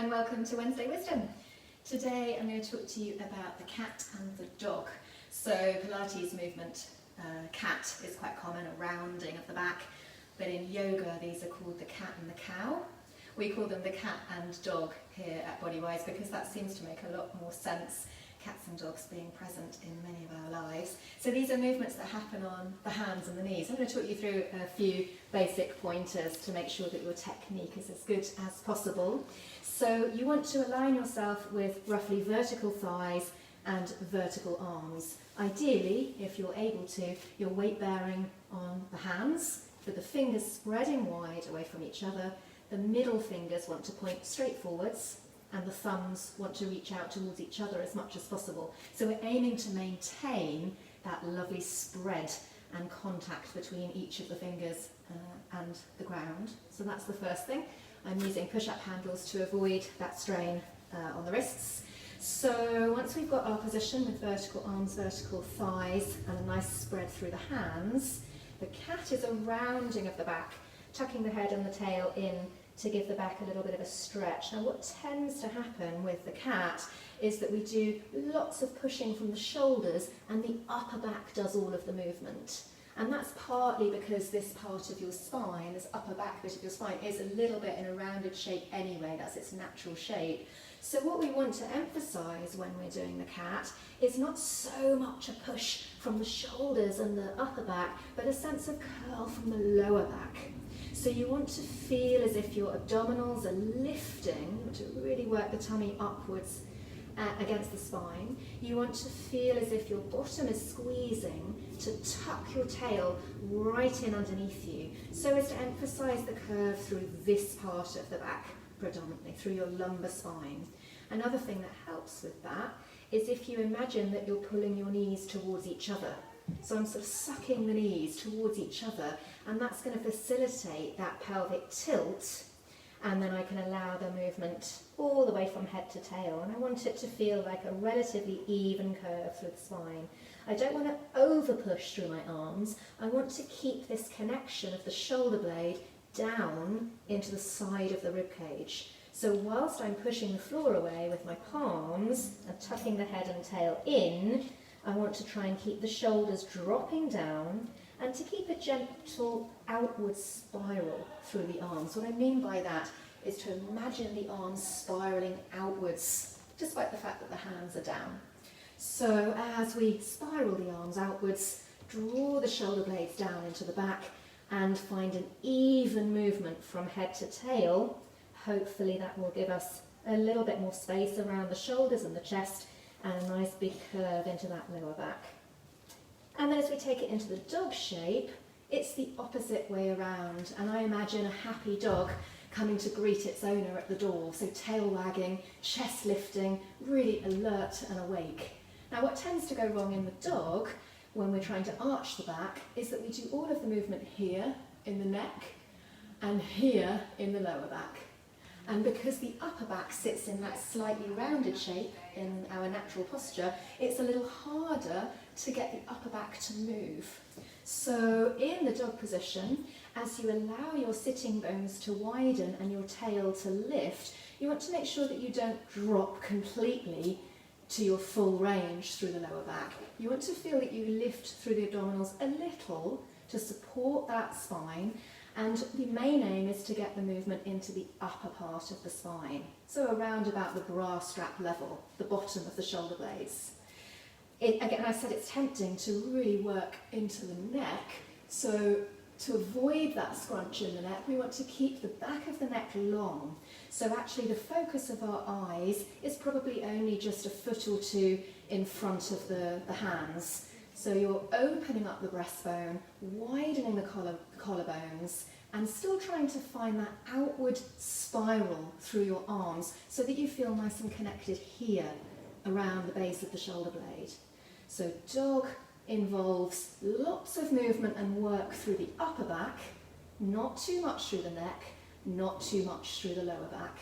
and welcome to Wednesday Wisdom. Today I'm going to talk to you about the cat and the dog. So Pilates movement, cat is quite common, a rounding of the back, but in yoga these are called the cat and the cow. We call them the cat and dog here at Bodywise because that seems to make a lot more sense, cats and dogs being present in many of our lives. So these are movements that happen on the hands and the knees. I'm going to talk you through a few basic pointers to make sure that your technique is as good as possible. So you want to align yourself with roughly vertical thighs and vertical arms. Ideally, if you're able to, you're weight bearing on the hands with the fingers spreading wide away from each other. The middle fingers want to point straight forwards and the thumbs want to reach out towards each other as much as possible. So we're aiming to maintain that lovely spread and contact between each of the fingers and the ground. So that's the first thing. I'm using push-up handles to avoid that strain on the wrists. So once we've got our position with vertical arms, vertical thighs and a nice spread through the hands, the cat is a rounding of the back, tucking the head and the tail in to give the back a little bit of a stretch. Now what tends to happen with the cat is that we do lots of pushing from the shoulders and the upper back does all of the movement. And that's partly because this part of your spine, this upper back bit of your spine, is a little bit in a rounded shape anyway, that's its natural shape. So what we want to emphasise when we're doing the cat is not so much a push from the shoulders and the upper back, but a sense of curl from the lower back. So you want to feel as if your abdominals are lifting to really work the tummy upwards against the spine. You want to feel as if your bottom is squeezing to tuck your tail right in underneath you, so as to emphasise the curve through this part of the back, predominantly through your lumbar spine. Another thing that helps with that is if you imagine that you're pulling your knees towards each other. So I'm sort of sucking the knees towards each other, and that's going to facilitate that pelvic tilt, and then I can allow the movement all the way from head to tail, and I want it to feel like a relatively even curve through the spine. I don't want to over push through my arms. I want to keep this connection of the shoulder blade down into the side of the rib cage. So whilst I'm pushing the floor away with my palms and tucking the head and tail in, I want to try and keep the shoulders dropping down and to keep a gentle outward spiral through the arms. What I mean by that is to imagine the arms spiraling outwards, despite the fact that the hands are down. So as we spiral the arms outwards, draw the shoulder blades down into the back and find an even movement from head to tail. Hopefully that will give us a little bit more space around the shoulders and the chest and a nice big curve into that lower back. And then as we take it into the dog shape, it's the opposite way around, and I imagine a happy dog coming to greet its owner at the door, so tail wagging, chest lifting, really alert and awake. Now what tends to go wrong in the dog when we're trying to arch the back is that we do all of the movement here in the neck and here in the lower back. And because the upper back sits in that slightly rounded shape in our natural posture, it's a little harder to get the upper back to move. So in the dog position, as you allow your sitting bones to widen and your tail to lift, you want to make sure that you don't drop completely to your full range through the lower back. You want to feel that you lift through the abdominals a little to support that spine, and the main aim is to get the movement into the upper part of the spine, so around about the bra strap level, the bottom of the shoulder blades. Again, I said it's tempting to really work into the neck, so to avoid that scrunch in the neck, we want to keep the back of the neck long. So actually the focus of our eyes is probably only just a foot or two in front of the hands. So you're opening up the breastbone, widening the collarbones, and still trying to find that outward spiral through your arms so that you feel nice and connected here around the base of the shoulder blade. So dog involves lots of movement and work through the upper back, not too much through the neck, not too much through the lower back.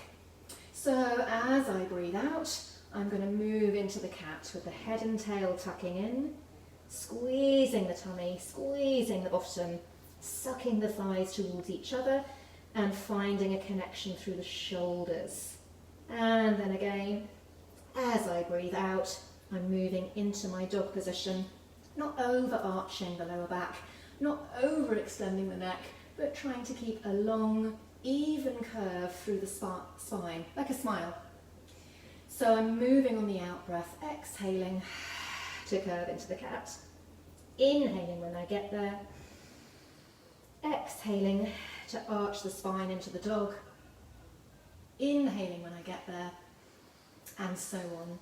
So as I breathe out, I'm going to move into the cat with the head and tail tucking in, squeezing the tummy, squeezing the bottom, sucking the thighs towards each other and finding a connection through the shoulders. And then again, as I breathe out, I'm moving into my dog position, not overarching the lower back, not overextending the neck, but trying to keep a long, even curve through the spine, like a smile. So I'm moving on the out breath, exhaling to curve into the cat. Inhaling when I get there. Exhaling to arch the spine into the dog. Inhaling when I get there. And so on.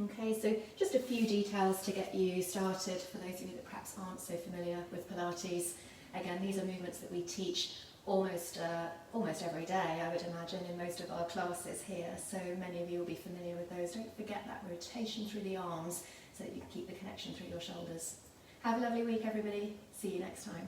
Okay, so just a few details to get you started for those of you that perhaps aren't so familiar with Pilates. Again, these are movements that we teach almost every day, I would imagine, in most of our classes here. So many of you will be familiar with those. Don't forget that rotation through the arms so that you can keep the connection through your shoulders. Have a lovely week, everybody. See you next time.